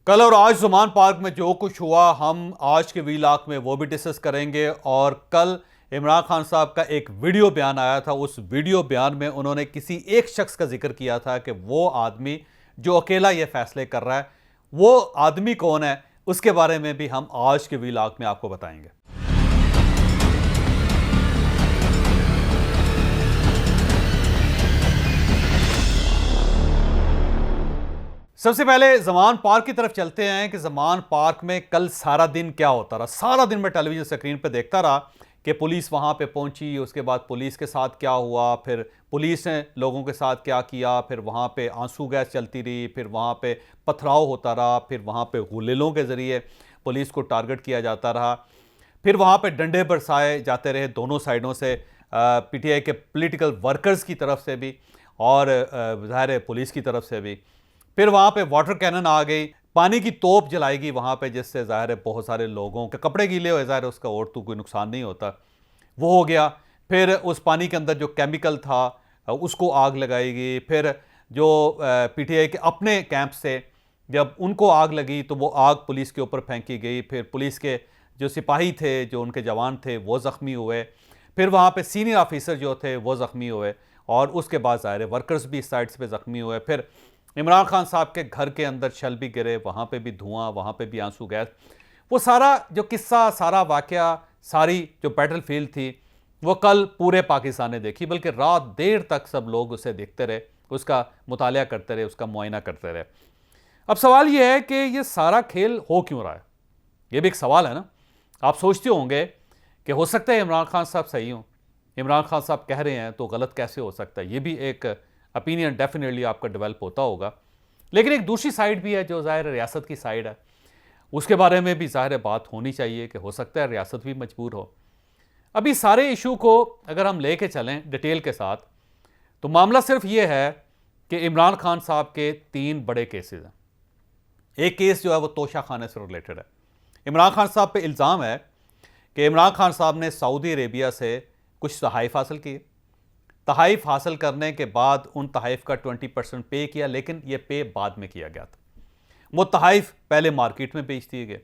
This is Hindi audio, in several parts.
कल और आज ज़ुमान पार्क में जो कुछ हुआ हम आज के वीलाग में वो भी डिस्कस करेंगे। और कल इमरान खान साहब का एक वीडियो बयान आया था। उस वीडियो बयान में उन्होंने किसी एक शख्स का जिक्र किया था कि वो आदमी जो अकेला ये फैसले कर रहा है, वो आदमी कौन है, उसके बारे में भी हम आज के वीलाग में आपको बताएंगे। सबसे पहले ज़ुमान पार्क की तरफ चलते हैं कि ज़ुमान पार्क में कल सारा दिन क्या होता रहा। सारा दिन मैं टेलीविज़न स्क्रीन पर देखता रहा कि पुलिस वहाँ पे पहुँची, उसके बाद पुलिस के साथ क्या हुआ, फिर पुलिस ने लोगों के साथ क्या किया, फिर वहाँ पे आंसू गैस चलती रही, फिर वहाँ पे पथराव होता रहा, फिर वहाँ पे गुलेलों के ज़रिए पुलिस को टारगेट किया जाता रहा, फिर वहाँ पे डंडे बरसाए जाते रहे दोनों साइडों से, पीटीआई के पॉलिटिकल वर्कर्स की तरफ से भी और ज़ाहिर है पुलिस की तरफ से भी। फिर वहाँ पे वाटर कैनन आ गई, पानी की तोप जलाएगी वहाँ पे, जिससे ज़ाहिर है बहुत सारे लोगों के कपड़े गीले हो, ज़ाहिर है उसका और तो कोई नुकसान नहीं होता, वो हो गया। फिर उस पानी के अंदर जो केमिकल था उसको आग लगाएगी। फिर जो पीटीआई के अपने कैंप से जब उनको आग लगी तो वो आग पुलिस के ऊपर फेंकी गई। फिर पुलिस के जो सिपाही थे, जो उनके जवान थे, वो ज़ख्मी हुए। फिर वहाँ पे सीनियर ऑफिसर जो थे वो ज़ख्मी हुए और उसके बाद ज़ाहिर है वर्कर्स भी इस साइड से ज़ख्मी हुए। फिर इमरान खान साहब के घर के अंदर शल भी गिरे, वहाँ पे भी धुआं, वहाँ पे भी आंसू गैस। वो सारा जो किस्सा, सारा वाकया, सारी जो बैटल फील्ड थी, वो कल पूरे पाकिस्तान ने देखी, बल्कि रात देर तक सब लोग उसे देखते रहे, उसका मुतालिया करते रहे, उसका मुआयना करते रहे। अब सवाल ये है कि ये सारा खेल हो क्यों रहा है, ये भी एक सवाल है ना। आप सोचते होंगे कि हो सकता है इमरान खान साहब सही हों, इमरान खान साहब कह रहे हैं तो गलत कैसे हो सकता है। ये भी एक ओपिनियन डेफिनेटली आपका डेवलप होता होगा। लेकिन एक दूसरी साइड भी है जो ज़ाहिर रियासत की साइड है, उसके बारे में भी ज़ाहिर बात होनी चाहिए कि हो सकता है रियासत भी मजबूर हो। अभी सारे इशू को अगर हम लेके चलें डिटेल के साथ, तो मामला सिर्फ ये है कि इमरान खान साहब के 3 बड़े केसेस हैं। एक केस जो है वो तोशा खाने से रिलेटेड है। इमरान खान साहब पे इल्ज़ाम है कि इमरान खान साहब ने सऊदी अरेबिया से कुछ तहाइफ हासिल किए, तहाइफ हासिल करने के बाद उन तहाइफ का 20% पे किया, लेकिन ये पे बाद में किया गया था। वो तहाइफ पहले मार्केट में बेच दिए गए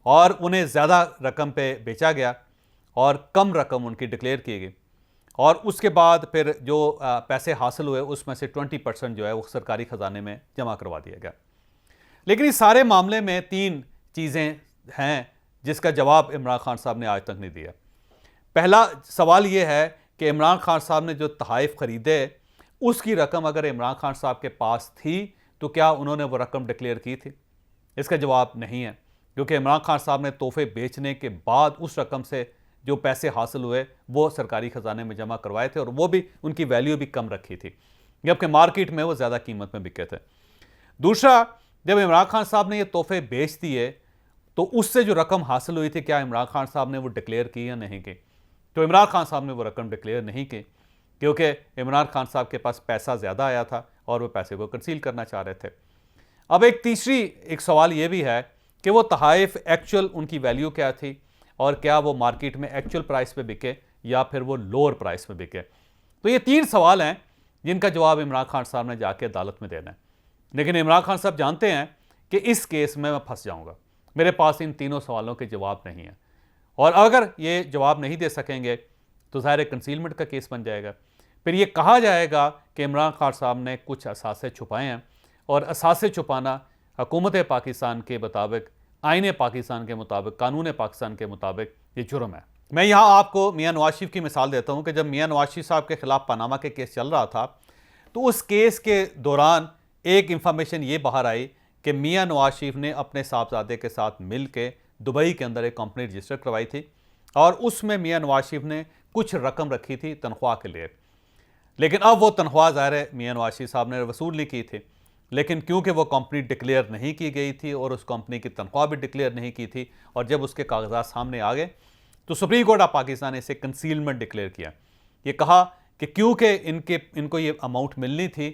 और उन्हें ज़्यादा रकम पे बेचा गया और कम रकम उनकी डिक्लेयर की गई, और उसके बाद फिर जो पैसे हासिल हुए उसमें से 20% जो है वो सरकारी ख़जाने में जमा करवा दिया गया। लेकिन इस सारे मामले में 3 चीज़ें हैं जिसका जवाब इमरान खान साहब ने आज तक नहीं दिया। पहला सवाल ये है कि इमरान खान साहब ने जो तहाइफ ख़रीदे उसकी रकम अगर इमरान खान साहब के पास थी तो क्या उन्होंने वो रकम डिक्लेयर की थी। इसका जवाब नहीं है, क्योंकि इमरान खान साहब ने तोहफे बेचने के बाद उस रकम से जो पैसे हासिल हुए वो सरकारी ख़जाने में जमा करवाए थे और वो भी उनकी वैल्यू भी कम रखी थी, जबकि मार्केट में वो ज़्यादा कीमत में बिके थे। दूसरा, जब इमरान खान साहब ने ये तोहफे बेच दिए तो उससे जो रकम हासिल हुई थी, क्या इमरान खान साहब ने वो डिक्लेयर की या नहीं की। तो इमरान खान साहब ने वो रकम डिक्लेयर नहीं की, क्योंकि इमरान खान साहब के पास पैसा ज़्यादा आया था और वो पैसे को कंसील करना चाह रहे थे। अब एक सवाल ये भी है कि वो तहाइफ एक्चुअल उनकी वैल्यू क्या थी और क्या वो मार्केट में एक्चुअल प्राइस पे बिके या फिर वो लोअर प्राइस पे बिके। तो ये 3 सवाल हैं जिनका जवाब इमरान खान साहब ने जाके अदालत में देना है। लेकिन इमरान खान साहब जानते हैं कि इस केस में मैं फंस जाऊँगा, मेरे पास इन तीनों सवालों के जवाब नहीं है, और अगर ये जवाब नहीं दे सकेंगे तो ज़ाहिर कंसीलमेंट का केस बन जाएगा। फिर ये कहा जाएगा कि इमरान खान साहब ने कुछ असासे छुपाए हैं, और असासे छुपाना हुकूमत पाकिस्तान के मुताबिक, आईन पाकिस्तान के मुताबिक, कानून पाकिस्तान के मुताबिक ये जुर्म है। मैं यहाँ आपको मियाँ नवाज शरीफ की मिसाल देता हूँ कि जब मियाँ नवाज शरीफ साहब के ख़िलाफ़ पनामा के केस चल रहा था तो उस केस के दौरान एक इंफॉर्मेशन ये बाहर आई कि मियाँ नवाज शरीफ ने अपने साहबजादे के साथ मिल के दुबई के अंदर एक कंपनी रजिस्टर करवाई थी और उसमें मियाँ नवाज शरीफ ने कुछ रकम रखी थी तनख्वाह के लिए। लेकिन अब वो तनख्वाह ज़ाहिर है मियाँ नवाज शरीफ साहब ने वसूल नहीं की थी, लेकिन क्योंकि वो कंपनी डिक्लेयर नहीं की गई थी और उस कंपनी की तनख्वाह भी डिक्लेयर नहीं की थी, और जब उसके कागजात सामने आ गए तो सुप्रीम कोर्ट ऑफ पाकिस्तान ने इसे कंसीलमेंट डिक्लेयर किया। ये कहा कि क्योंकि इनको ये अमाउंट मिलनी थी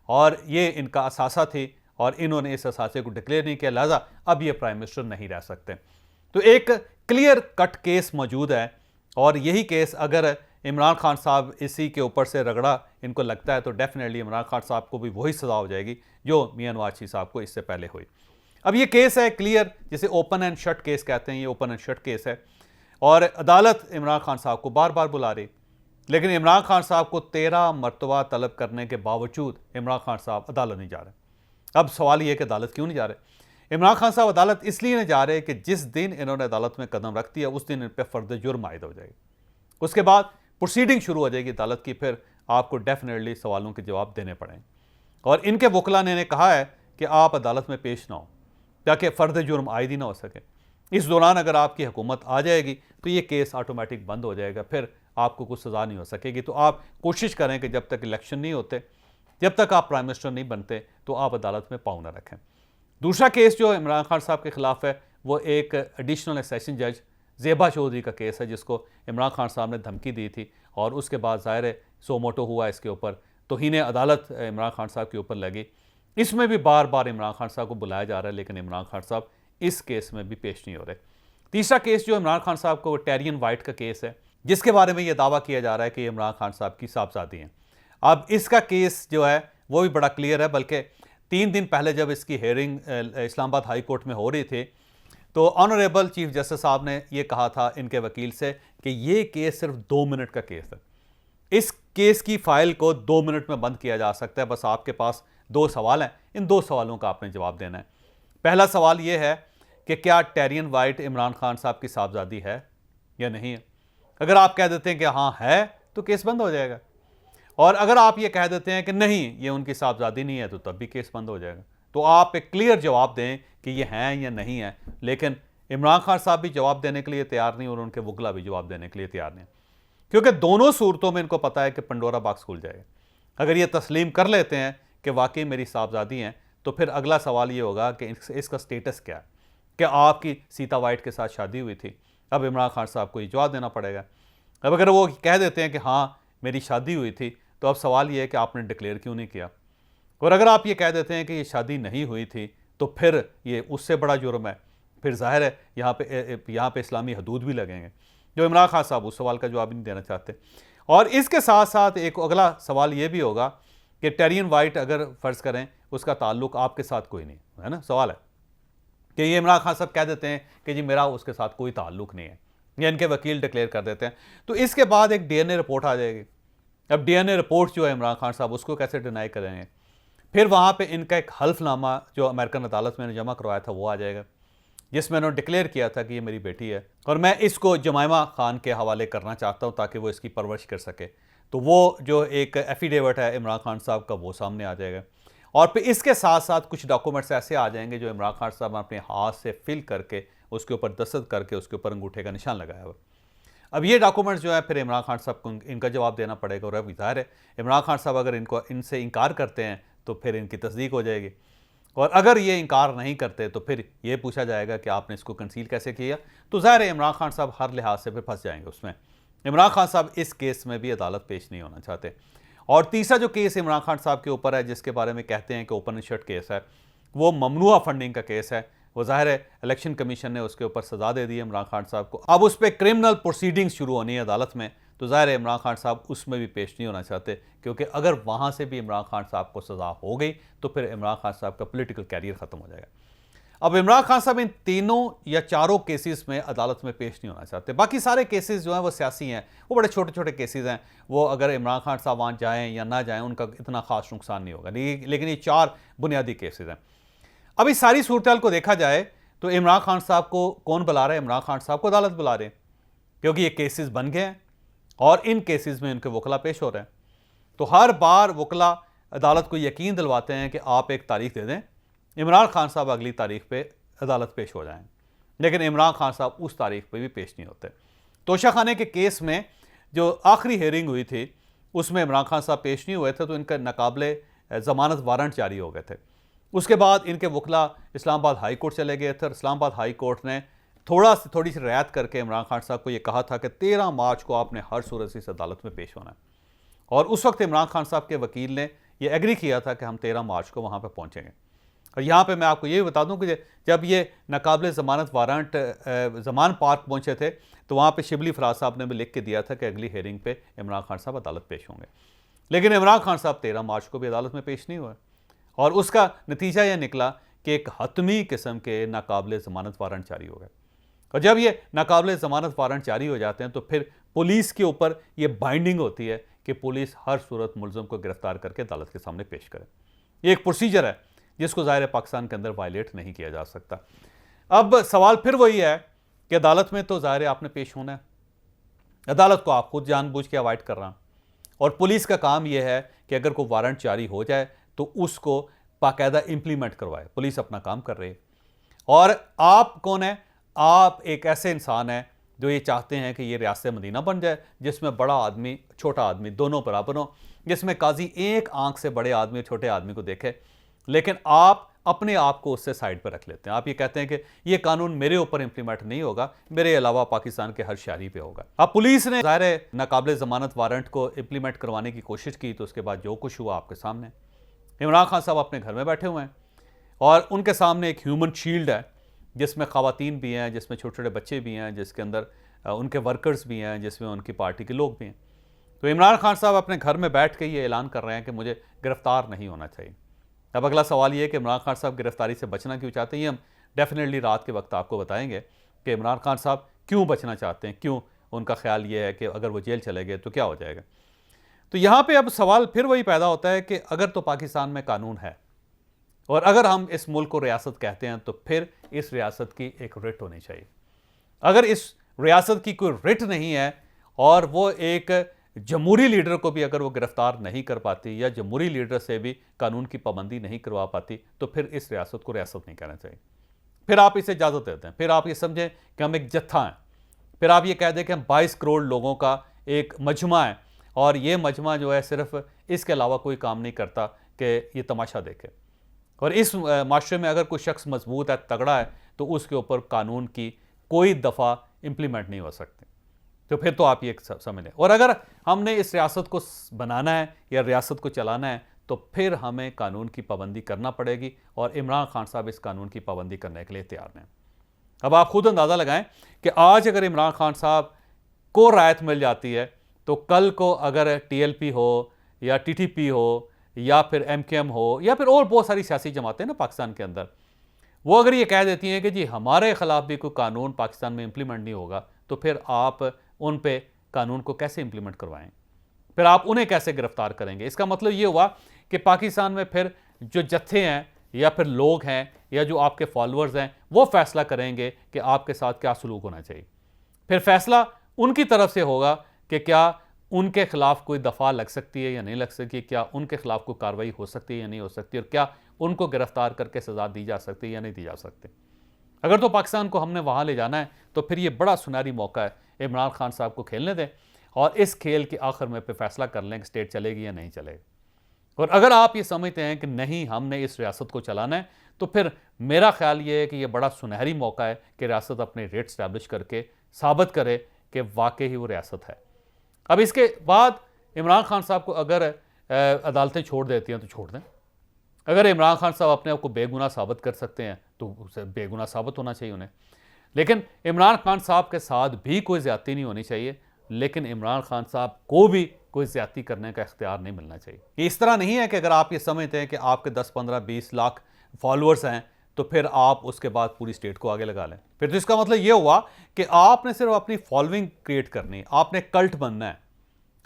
और ये इनका असासा थी और इन्होंने इस असासे को डिक्लेयर नहीं किया, लिहाजा अब ये प्राइम मिनिस्टर नहीं रह सकते। तो एक क्लियर कट केस मौजूद है, और यही केस अगर इमरान खान साहब इसी के ऊपर से रगड़ा इनको लगता है तो डेफिनेटली इमरान खान साहब को भी वही सज़ा हो जाएगी जो मियाँ नवाज शरीफ साहब को इससे पहले हुई। अब ये केस है क्लियर, जिसे ओपन एंड शट केस कहते हैं, ये ओपन एंड शट केस है और अदालत इमरान खान साहब को बार बार बुला रही, लेकिन इमरान खान साहब को 13 मरतबा तलब करने के बावजूद इमरान खान साहब अदालत नहीं जा रहे। अब सवाल ये है कि अदालत क्यों नहीं जा रहे? इमरान खान साहब अदालत इसलिए नहीं जा रहे कि जिस दिन इन्होंने अदालत में कदम रख दिया उस दिन इन पर फर्द जुर्म आयद हो जाएगी, उसके बाद प्रोसीडिंग शुरू हो जाएगी अदालत की, फिर आपको डेफिनेटली सवालों के जवाब देने पड़ेंगे। और इनके वकला ने कहा है कि आप अदालत में पेश ना हो ताकि फ़र्द जुर्म आयद ही ना हो सके। इस दौरान अगर आपकी हुकूमत आ जाएगी तो ये केस ऑटोमेटिक बंद हो जाएगा, फिर आपको कुछ सज़ा नहीं हो सकेगी। तो आप कोशिश करें कि जब तक इलेक्शन नहीं होते, जब तक आप प्राइम मिनिस्टर नहीं बनते, तो आप अदालत में पाँव न रखें। दूसरा केस जो इमरान खान साहब के खिलाफ है वो एक एडिशनल सेशन जज ज़ेबा चौधरी का केस है, जिसको इमरान खान साहब ने धमकी दी थी और उसके बाद ज़ाहिर है सो मोटो हुआ इसके ऊपर, तौहीन अदालत इमरान खान साहब के ऊपर लगी। इसमें भी बार बार इमरान खान साहब को बुलाया जा रहा है, लेकिन इमरान खान साहब इस केस में भी पेश नहीं हो रहे। तीसरा केस जो इमरान खान साहब को टेरियन वाइट का केस है, जिसके बारे में यह दावा किया जा रहा है कि इमरान खान साहब की साहबजादी हैं। अब इसका केस जो है वो भी बड़ा क्लियर है, बल्कि 3 दिन पहले जब इसकी हेयरिंग इस्लामाबाद हाई कोर्ट में हो रही थी तो ऑनरेबल चीफ जस्टिस साहब ने यह कहा था इनके वकील से कि ये केस सिर्फ 2 मिनट का केस है, इस केस की फाइल को 2 मिनट में बंद किया जा सकता है, बस आपके पास 2 सवाल हैं, इन 2 सवालों का आपने जवाब देना है। पहला सवाल यह है कि क्या टेरियन वाइट इमरान खान साहब की साहबजादी है या नहीं है। अगर आप कह देते हैं कि हाँ है तो केस बंद हो जाएगा, और अगर आप ये कह देते हैं कि नहीं ये उनकी साहबजादी नहीं है तो तब भी केस बंद हो जाएगा। तो आप एक क्लियर जवाब दें कि ये हैं या नहीं है, लेकिन इमरान खान साहब भी जवाब देने के लिए तैयार नहीं और उनके वकला भी जवाब देने के लिए तैयार नहीं, क्योंकि दोनों सूरतों में इनको पता है कि पंडोरा बॉक्स खुल जाएगा। अगर ये तस्लीम कर लेते हैं कि वाकई मेरी साहबजादी हैं, तो फिर अगला सवाल ये होगा कि इसका स्टेटस क्या है, क्या आपकी सीता वाइट के साथ शादी हुई थी। अब इमरान खान साहब को ये जवाब देना पड़ेगा। अब अगर वो कह देते हैं कि हाँ मेरी शादी हुई थी, तो अब सवाल ये है कि आपने डिक्लेयर क्यों नहीं किया। और अगर आप ये कह देते हैं कि ये शादी नहीं हुई थी, तो फिर ये उससे बड़ा जुर्म है, फिर जाहिर है यहाँ पे इस्लामी हदूद भी लगेंगे, जो इमरान खान साहब उस सवाल का जवाब नहीं देना चाहते। और इसके साथ साथ एक अगला सवाल ये भी होगा कि टेरियन वाइट अगर फ़र्ज़ करें उसका ताल्लुक आपके साथ कोई नहीं है ना, सवाल है कि ये इमरान खान साहब कह देते हैं कि जी मेरा उसके साथ कोई ताल्लुक नहीं है, या इनके वकील डिक्लेयर कर देते हैं, तो इसके बाद एक DNA रिपोर्ट आ जाएगी। अब DNA रिपोर्ट जो है इमरान खान साहब उसको कैसे डिनाई करेंगे। फिर वहाँ पे इनका एक हल्फनामा जो अमेरिकन अदालत में जमा करवाया था वो आ जाएगा, जिसमें उन्होंने डिक्लेयर किया था कि ये मेरी बेटी है और मैं इसको जमाइमा खान के हवाले करना चाहता हूँ ताकि वो इसकी परवरिश कर सके। तो वो जो एक एफिडेविट है इमरान खान साहब का वो सामने आ जाएगा, और फिर इसके साथ साथ कुछ डॉक्यूमेंट्स ऐसे आ जाएंगे जो इमरान खान साहब अपने हाथ से फिल करके उसके ऊपर दस्तखत करके उसके ऊपर अंगूठे का निशान लगाया हुआ। अब ये डॉक्यूमेंट्स जो है फिर इमरान खान साहब को इनका जवाब देना पड़ेगा, और अब ज़ाहिर है इमरान खान साहब अगर इनसे इनकार करते हैं तो फिर इनकी तस्दीक हो जाएगी, और अगर ये इनकार नहीं करते तो फिर ये पूछा जाएगा कि आपने इसको कंसील कैसे किया। तो ज़ाहिर है इमरान खान साहब हर लिहाज से फिर फंस जाएंगे उसमें। इमरान खान साहब इस केस में भी अदालत पेश नहीं होना चाहते। और तीसरा जो केस इमरान खान साहब के ऊपर है, जिसके बारे में कहते हैं कि ओपन एंड शट केस है, वो ममनुआ फंडिंग का केस है। वो ज़ाहिर है इलेक्शन कमीशन ने उसके ऊपर सज़ा दे दी है इमरान खान साहब को। अब उस पर क्रिमिनल प्रोसीडिंग्स शुरू होनी है अदालत में, तो ज़ाहिर है इमरान खान साहब उसमें भी पेश नहीं होना चाहते, क्योंकि अगर वहाँ से भी इमरान खान साहब को सज़ा हो गई तो फिर इमरान खान साहब का पॉलिटिकल कैरियर ख़त्म हो जाएगा। अब इमरान खान साहब इन तीनों या चारों केसेस में अदालत में पेश नहीं होना चाहते। बाकी सारे केसेस जो हैं वो सियासी हैं, वो बड़े छोटे छोटे केसेस हैं, वो अगर इमरान खान साहब वहाँ जाएँ या ना जाएँ उनका इतना खास नुकसान नहीं होगा, लेकिन ये 4 बुनियादी केसेस हैं। अब इस सारी सूरत को देखा जाए तो इमरान खान साहब को कौन बुला रहा है? इमरान खान साहब को अदालत बुला रहे हैं, क्योंकि ये केसेस बन गए हैं और इन केसेस में उनके वकला पेश हो रहे हैं। तो हर बार वकला अदालत को यकीन दिलवाते हैं कि आप एक तारीख दे दें, इमरान खान साहब अगली तारीख पे अदालत पेश हो जाएं, लेकिन इमरान खान साहब उस तारीख पे भी पेश नहीं होते। तोशाखाने के केस में जो आखिरी हेयरिंग हुई थी उसमें इमरान खान साहब पेश नहीं हुए थे, तो इनका नाकाबिले ज़मानत वारंट जारी हो गए थे। उसके बाद इनके वकला इस्लामाबाद हाई कोर्ट चले गए थे, और इस्लामाबाद हाई कोर्ट ने थोड़ी सी रियायत करके इमरान खान साहब को ये कहा था कि 13 मार्च को आपने हर सूरत से इस अदालत में पेश होना है। और उस वक्त इमरान खान साहब के वकील ने यह एग्री किया था कि हम 13 मार्च को वहाँ पर पहुँचेंगे। और यहाँ पे मैं आपको ये बता दूँ कि जब ये नाकाबिले ज़मानत वारंट ज़मान पार्क पहुँचे थे तो वहाँ पे शिबली फराज साहब ने भी लिख के दिया था कि अगली हेयरिंग पे इमरान खान साहब अदालत पेश होंगे, लेकिन इमरान खान साहब 13 मार्च को भी अदालत में पेश नहीं हुए। और उसका नतीजा यह निकला कि एक हतमी किस्म के नाकाबिले ज़मानत वारंट जारी हो गए। और जब ये नाकाबिले ज़मानत वारंट जारी हो जाते हैं तो फिर पुलिस के ऊपर ये बाइंडिंग होती है कि पुलिस हर सूरत मुलज़म को गिरफ्तार करके अदालत के सामने पेश करे। ये एक प्रोसीजर है जिसको ज़ाहिर है पाकिस्तान के अंदर वायलेट नहीं किया जा सकता। अब सवाल फिर वही है कि अदालत में तो ज़ाहिर है आपने पेश होना है, अदालत को आप खुद जानबूझ के अवॉइड कर रहा, और पुलिस का काम यह है कि अगर कोई वारंट जारी हो जाए तो उसको बाकायदा इंप्लीमेंट करवाए। पुलिस अपना काम कर रही है। और आप कौन है? आप एक ऐसे इंसान हैं जो ये चाहते हैं कि ये रियासत मदीना बन जाए जिसमें बड़ा आदमी छोटा आदमी दोनों बराबर हों, जिसमें काजी एक आंख से बड़े आदमी और छोटे आदमी को देखे, लेकिन आप अपने आप को उससे साइड पर रख लेते हैं। आप ये कहते हैं कि ये कानून मेरे ऊपर इंप्लीमेंट नहीं होगा, मेरे अलावा पाकिस्तान के हर शहरी पे होगा। अब पुलिस ने ज़ाहिर है नाकाबिले ज़मानत वारंट को इंप्लीमेंट करवाने की कोशिश की तो उसके बाद जो कुछ हुआ आपके सामने। इमरान खान साहब अपने घर में बैठे हुए हैं और उनके सामने एक ह्यूमन शील्ड है जिसमें ख़वातीन भी हैं, जिसमें छोटे छोटे बच्चे भी हैं, जिसके अंदर उनके वर्कर्स भी हैं, जिसमें उनकी पार्टी के लोग भी हैं। तो इमरान खान साहब अपने घर में बैठ के ये ऐलान कर रहे हैं कि मुझे गिरफ्तार नहीं होना चाहिए। अब अगला सवाल ये है कि इमरान खान साहब गिरफ्तारी से बचना क्यों चाहते हैं। ये हम डेफिनेटली रात के वक्त आपको बताएंगे कि इमरान खान साहब क्यों बचना चाहते हैं, क्यों उनका ख्याल ये है कि अगर वो जेल चले गए तो क्या हो जाएगा। तो यहाँ पे अब सवाल फिर वही पैदा होता है कि अगर तो पाकिस्तान में कानून है और अगर हम इस मुल्क को रियासत कहते हैं तो फिर इस रियासत की एक रिट होनी चाहिए। अगर इस रियासत की कोई रिट नहीं है और वो एक जमहूरी लीडर को भी अगर वो गिरफ्तार नहीं कर पाती या जमहूरी लीडर से भी कानून की पाबंदी नहीं करवा पाती तो फिर इस रियासत को रियासत नहीं कहना चाहिए। फिर आप इसे इजाज़त देते हैं, फिर आप ये समझें कि हम एक जत्था हैं, फिर आप ये कह दें कि हम 22 करोड़ लोगों का एक मजमा है और ये मजमा जो है सिर्फ इसके अलावा कोई काम नहीं करता कि ये तमाशा देखे। और इस माशरे में अगर कोई शख्स मजबूत है, तगड़ा है, तो उसके ऊपर कानून की कोई दफ़ा इम्प्लीमेंट नहीं हो सकती। तो फिर तो आप ये समझ लें। और अगर हमने इस रियासत को बनाना है या रियासत को चलाना है तो फिर हमें कानून की पाबंदी करना पड़ेगी और इमरान खान साहब इस कानून की पाबंदी करने के लिए तैयार हैं। अब आप खुद अंदाज़ा लगाएं कि आज अगर इमरान खान साहब को रायत मिल जाती है तो कल को अगर TLP हो या TTP हो या फिर MKM हो या फिर और बहुत सारी सियासी जमातें ना पाकिस्तान के अंदर, वो अगर ये कह देती हैं कि जी हमारे ख़िलाफ़ भी कोई कानून पाकिस्तान में इम्प्लीमेंट नहीं होगा तो फिर आप उन पे कानून को कैसे इम्प्लीमेंट करवाएं, फिर आप उन्हें कैसे गिरफ्तार करेंगे। इसका मतलब ये हुआ कि पाकिस्तान में फिर जो जत्थे हैं या फिर लोग हैं या जो आपके फॉलोअर्स हैं वो फैसला करेंगे कि आपके साथ क्या सलूक होना चाहिए। फिर फैसला उनकी तरफ से होगा कि क्या उनके खिलाफ कोई दफ़ा लग सकती है या नहीं लग सकती, क्या उनके खिलाफ कोई कार्रवाई हो सकती है या नहीं हो सकती, और क्या उनको गिरफ्तार करके सज़ा दी जा सकती है या नहीं दी जा सकती। अगर तो पाकिस्तान को हमने वहाँ ले जाना है तो फिर ये बड़ा सुनहरी मौका है, इमरान खान साहब को खेलने दें और इस खेल के आखिर में पे फैसला कर लें कि स्टेट चलेगी या नहीं चलेगी। और अगर आप ये समझते हैं कि नहीं हमने इस रियासत को चलाना है तो फिर मेरा ख्याल ये है कि ये बड़ा सुनहरी मौका है कि रियासत अपने रेट स्टैब्लिश करके साबित करे कि वाकई ही वो रियासत है। अब इसके बाद इमरान खान साहब को अगर अदालतें छोड़ देती हैं तो छोड़ दें। अगर इमरान खान साहब अपने आप को बेगुनाह साबित कर सकते हैं तो उसे बेगुनाह साबित होना चाहिए उन्हें। लेकिन इमरान खान साहब के साथ भी कोई ज़्यादती नहीं होनी चाहिए, लेकिन इमरान खान साहब को भी कोई ज़्यादती करने का इख्तियार नहीं मिलना चाहिए। ये इस तरह नहीं है कि अगर आप ये समझते हैं कि आपके 10, 15, 20 लाख फॉलोअर्स हैं तो फिर आप उसके बाद पूरी स्टेट को आगे लगा लें। फिर तो इसका मतलब ये हुआ कि आपने सिर्फ अपनी फॉलोइंग क्रिएट करनी है, आपने कल्ट बनना है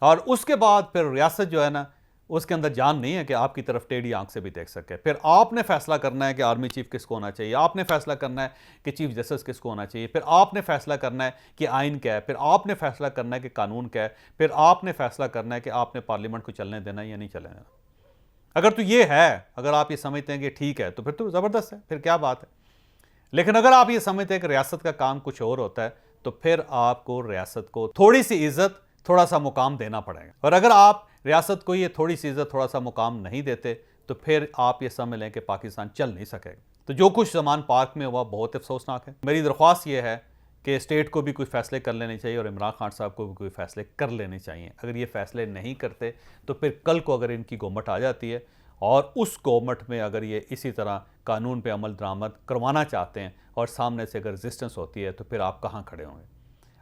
और उसके बाद फिर रियासत जो है ना उसके अंदर जान नहीं है कि आपकी तरफ टेढ़ी आंख से भी देख सके। फिर आपने फैसला करना है कि आर्मी चीफ किसको होना चाहिए, आपने फैसला करना है कि चीफ जस्टिस किसको होना चाहिए, फिर आपने फैसला करना है कि आइन क्या है, फिर आपने फैसला करना है कि कानून क्या है, फिर आपने फैसला करना है कि आपने पार्लियामेंट को चलने देना है या नहीं चलने देना। अगर तो ये है, अगर आप ये समझते हैं कि ठीक है तो फिर तो ज़बरदस्त है, फिर क्या बात है। लेकिन अगर आप ये समझते हैं कि रियासत का काम कुछ और होता है तो फिर आपको रियासत को थोड़ी सी इज्जत, थोड़ा सा मुकाम देना पड़ेगा। और अगर आप रियासत को ये थोड़ी सी इज्जत, थोड़ा सा मुकाम नहीं देते तो फिर आप ये समझ लें कि पाकिस्तान चल नहीं सकेगा। तो जो कुछ ज़मान पार्क में हुआ बहुत अफसोसनाक है। मेरी दरख्वास्त ये है कि स्टेट को भी कोई फ़ैसले कर लेने चाहिए और इमरान खान साहब को भी कोई फ़ैसले कर लेने चाहिए। अगर ये फ़ैसले नहीं करते तो फिर कल को अगर इनकी गवर्नमेंट आ जाती है और उस गवर्नमेंट में अगर ये इसी तरह कानून पे अमल दरामद करवाना चाहते हैं और सामने से अगर रेजिस्टेंस होती है तो फिर आप कहाँ खड़े होंगे।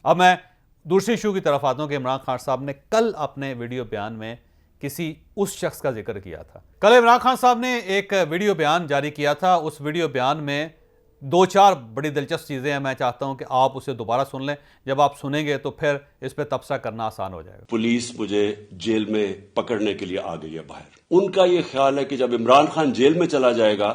अब मैं दूसरे इशू की तरफ आता हूँ कि इमरान खान साहब ने कल अपने वीडियो बयान में किसी उस शख्स का जिक्र किया था। कल इमरान खान साहब ने एक वीडियो बयान जारी किया था। उस वीडियो बयान में 2-4 बड़ी दिलचस्प चीज़ें हैं। मैं चाहता हूं कि आप उसे दोबारा सुन लें। जब आप सुनेंगे तो फिर इस पर तबसरा करना आसान हो जाएगा। पुलिस मुझे जेल में पकड़ने के लिए आ गई है बाहर। उनका यह ख्याल है कि जब इमरान खान जेल में चला जाएगा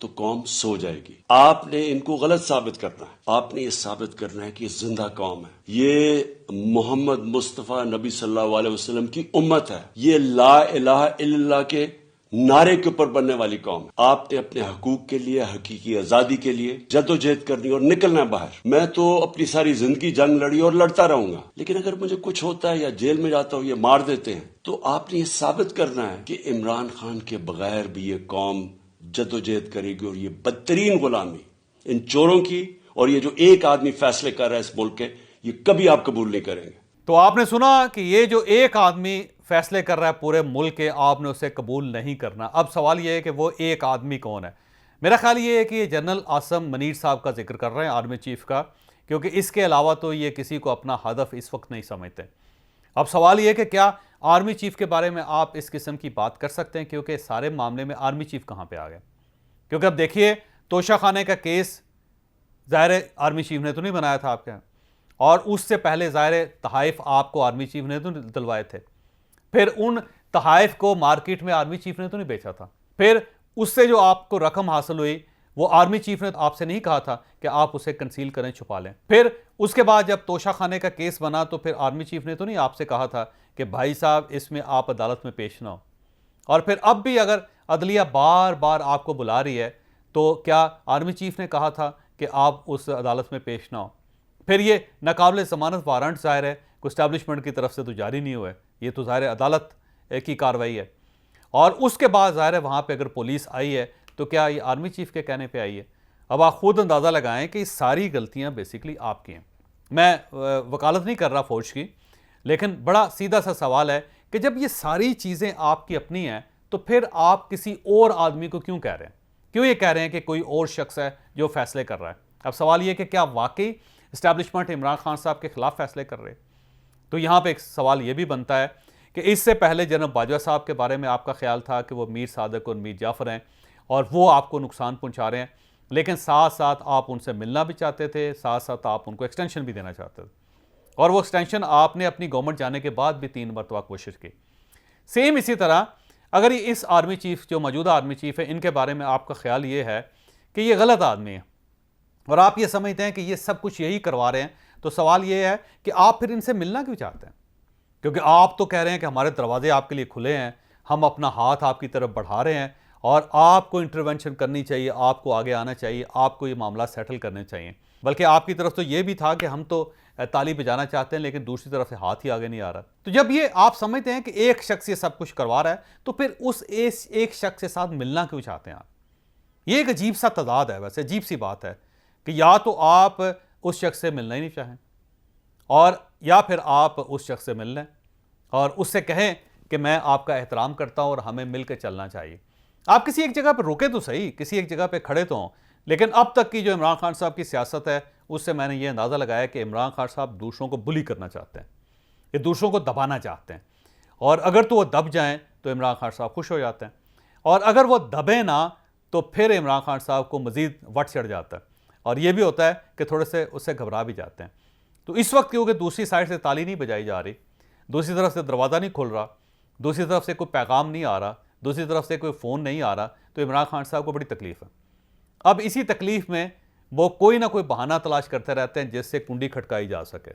तो कौम सो जाएगी। आपने इनको गलत साबित करना है। आपने ये साबित करना है कि ये जिंदा कौम है। ये मोहम्मद मुस्तफ़ा नबी सल्लल्लाहु अलैहि वसल्लम की उम्मत है। ये ला इलाहा इल्लल्लाह के नारे के ऊपर बनने वाली कौम है। आपने अपने हकूक के लिए, हकीकी आजादी के लिए जद्दोजहद करनी और निकलना बाहर। मैं तो अपनी सारी जिंदगी जंग लड़ी और लड़ता रहूंगा, लेकिन अगर मुझे कुछ होता है या जेल में जाता हूं, ये मार देते हैं, तो आपने ये साबित करना है कि इमरान खान के बगैर भी ये कौम जद्दोजहद करेगी। और ये बदतरीन गुलामी इन चोरों की, और ये जो एक आदमी फैसले कर रहा है इस मुल्क के, ये कभी आप कबूल नहीं करेंगे। तो आपने सुना कि ये जो एक आदमी फैसले कर रहा है पूरे मुल्क के, आपने उसे कबूल नहीं करना। अब सवाल यह है कि वो एक आदमी कौन है। मेरा ख्याल ये है कि ये जनरल आसम मनीर साहब का जिक्र कर रहे हैं, आर्मी चीफ का, क्योंकि इसके अलावा तो ये किसी को अपना हदफ इस वक्त नहीं समझते। अब सवाल ये कि क्या आर्मी चीफ के बारे में आप इस किस्म की बात कर सकते हैं, क्योंकि सारे मामले में आर्मी चीफ कहाँ पे आ गए। क्योंकि अब देखिए, तोशाखाने का केस ज़ाहिर आर्मी चीफ ने तो नहीं बनाया था आपके, और उससे पहले ज़ाहिर तहाइफ आपको आर्मी चीफ ने तो दिलवाए थे। फिर उन तहाइफ को मार्केट में आर्मी चीफ ने तो नहीं बेचा था। फिर उससे जो आपको रकम हासिल हुई, वो आर्मी चीफ ने आपसे नहीं कहा था कि आप उसे कंसील करें, छुपा लें। फिर उसके बाद जब तोशाखाने का केस बना तो फिर आर्मी चीफ ने तो नहीं आपसे कहा था कि भाई साहब इसमें आप अदालत में पेश ना हो। और फिर अब भी अगर अदलिया बार बार आपको बुला रही है, तो क्या आर्मी चीफ ने कहा था कि आप उस अदालत में पेश ना हो? फिर ये नाकाबिल ज़मानत वारंट ज़ाहिर है कोई एस्टैब्लिशमेंट की तरफ से तो जारी नहीं हुए, ये तो ज़ाहिर अदालत की कार्रवाई है। और उसके बाद ज़ाहिर है वहाँ पे अगर पुलिस आई है तो क्या ये आर्मी चीफ के कहने पे आई है? अब आप खुद अंदाज़ा लगाएं कि सारी गलतियाँ बेसिकली आपकी हैं। मैं वकालत नहीं कर रहा फौज की, लेकिन बड़ा सीधा सा सवाल है कि जब ये सारी चीज़ें आपकी अपनी हैं तो फिर आप किसी और आदमी को क्यों कह रहे हैं? क्यों ये कह रहे हैं कि कोई और शख्स है जो फैसले कर रहा है? अब सवाल ये कि क्या वाकई इस्टेब्लिशमेंट इमरान खान साहब के खिलाफ फैसले कर रहे हैं? तो यहाँ पे एक सवाल ये भी बनता है कि इससे पहले जनरल बाजवा साहब के बारे में आपका ख्याल था कि वो मीर सादक और मीर जाफ़र हैं और वो आपको नुकसान पहुँचा रहे हैं, लेकिन साथ साथ आप उनसे मिलना भी चाहते थे, साथ साथ आप उनको एक्सटेंशन भी देना चाहते थे, और वो एक्सटेंशन आपने अपनी गवर्नमेंट जाने के बाद भी 3 मरतबा कोशिश की। सेम इसी तरह अगर ये इस आर्मी चीफ, जो मौजूदा आर्मी चीफ है, इनके बारे में आपका ख्याल ये है कि ये गलत आदमी है और आप ये समझते हैं कि ये सब कुछ यही करवा रहे हैं, तो सवाल ये है कि आप फिर इनसे मिलना क्यों चाहते हैं? क्योंकि आप तो कह रहे हैं कि हमारे दरवाजे आपके लिए खुले हैं, हम अपना हाथ आपकी तरफ बढ़ा रहे हैं और आपको इंटरवेंशन करनी चाहिए, आपको आगे आना चाहिए, आपको ये मामला सेटल करने चाहिए। बल्कि आपकी तरफ तो ये भी था कि हम तो ताली बजाना चाहते हैं, लेकिन दूसरी तरफ से हाथ ही आगे नहीं आ रहा। तो जब ये आप समझते हैं कि एक शख्स ये सब कुछ करवा रहा है, तो फिर उस एक शख्स के साथ मिलना क्यों चाहते हैं आप? ये एक अजीब सा तजाद है, वैसे अजीब सी बात है कि या तो आप उस शख्स से मिलना ही नहीं चाहें, और या फिर आप उस शख्स से मिल लें और उससे कहें कि मैं आपका एहतराम करता हूं और हमें मिलकर चलना चाहिए। आप किसी एक जगह पर रुके तो सही, किसी एक जगह पर खड़े तो हों। लेकिन अब तक की जो इमरान खान साहब की सियासत है, उससे मैंने ये अंदाज़ा लगाया कि इमरान खान साहब दूसरों को बुली करना चाहते हैं, ये दूसरों को दबाना चाहते हैं, और अगर तो वो दब जाएं तो इमरान खान साहब खुश हो जाते हैं, और अगर वो दबे ना तो फिर इमरान खान साहब को मज़ीद वट चढ़ जाता है, और ये भी होता है कि थोड़े से उससे घबरा भी जाते हैं। तो इस वक्त क्योंकि दूसरी साइड से ताली नहीं बजाई जा रही, दूसरी तरफ से दरवाज़ा नहीं खुल रहा, दूसरी तरफ से कोई पैगाम नहीं आ रहा, दूसरी तरफ से कोई फ़ोन नहीं आ रहा, तो इमरान खान साहब को बड़ी तकलीफ़ है। अब इसी तकलीफ़ में वो कोई ना कोई बहाना तलाश करते रहते हैं जिससे कुंडी खटकाई जा सके,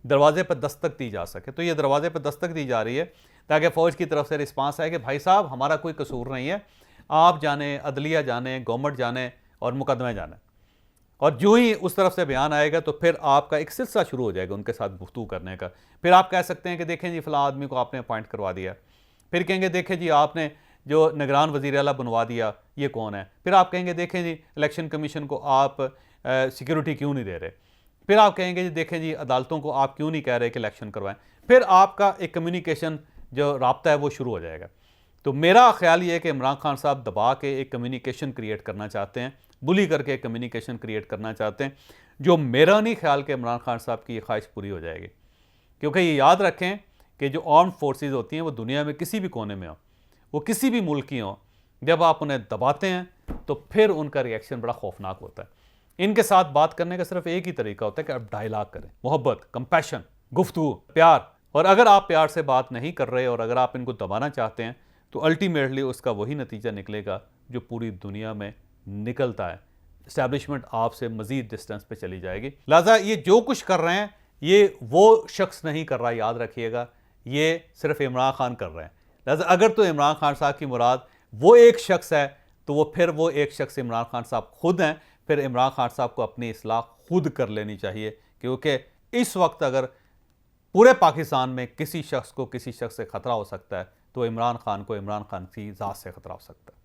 दरवाजे पर दस्तक दी जा सके। तो ये दरवाजे पर दस्तक दी जा रही है ताकि फ़ौज की तरफ से रिस्पांस आए कि भाई साहब हमारा कोई कसूर नहीं है, आप जाने, अदलिया जाने, गवर्नमेंट जाने और मुकदमे जाने। और जो ही उस तरफ से बयान आएगा तो फिर आपका एक सिलसिला शुरू हो जाएगा उनके साथ गुफ्तगू करने का। फिर आप कह सकते हैं कि देखें जी फ़लाँ आदमी को आपने अपॉइंट करवा दिया, फिर कहेंगे देखें जी आपने जो निगरान वज़ीर आला बनवा दिया, ये कौन है? फिर आप कहेंगे देखें जी इलेक्शन कमीशन को आप सिक्योरिटी क्यों नहीं दे रहे? फिर आप कहेंगे जी देखें जी अदालतों को आप क्यों नहीं कह रहे कि इलेक्शन करवाएं? फिर आपका एक कम्युनिकेशन जो राब्ता है वो शुरू हो जाएगा। तो मेरा ख्याल ये है कि इमरान खान साहब दबा के एक कम्युनिकेशन क्रिएट करना चाहते हैं, बुली करके एक कम्युनिकेशन क्रिएट करना चाहते हैं, जो मेरा नहीं ख्याल कि इमरान खान साहब की ये ख्वाहिश पूरी हो जाएगी। क्योंकि ये याद रखें कि जो आर्म्ड फोर्सेस होती हैं वो दुनिया में किसी भी कोने में हो, वो किसी भी मुल्क की हो, जब आप उन्हें दबाते हैं तो फिर उनका रिएक्शन बड़ा खौफनाक होता है। इनके साथ बात करने का सिर्फ एक ही तरीका होता है कि आप डायलॉग करें, मोहब्बत, कंपैशन, गुफ्तगू, प्यार। और अगर आप प्यार से बात नहीं कर रहे और अगर आप इनको दबाना चाहते हैं तो अल्टीमेटली उसका वही नतीजा निकलेगा जो पूरी दुनिया में निकलता है। इस्टेब्लिशमेंट आपसे मजीद डिस्टेंस पे चली जाएगी। लिहाजा ये जो कुछ कर रहे हैं ये वो शख्स नहीं कर रहा, याद रखिएगा, ये सिर्फ इमरान खान कर रहे हैं। लिहाजा अगर तो इमरान खान साहब की मुराद वो एक शख्स है तो वो एक शख्स इमरान खान साहब खुद हैं। फिर इमरान खान साहब को अपनी इस्लाह खुद कर लेनी चाहिए, क्योंकि इस वक्त अगर पूरे पाकिस्तान में किसी शख्स को किसी शख्स से खतरा हो सकता है तो इमरान खान को इमरान खान की ज़ात से खतरा हो सकता है।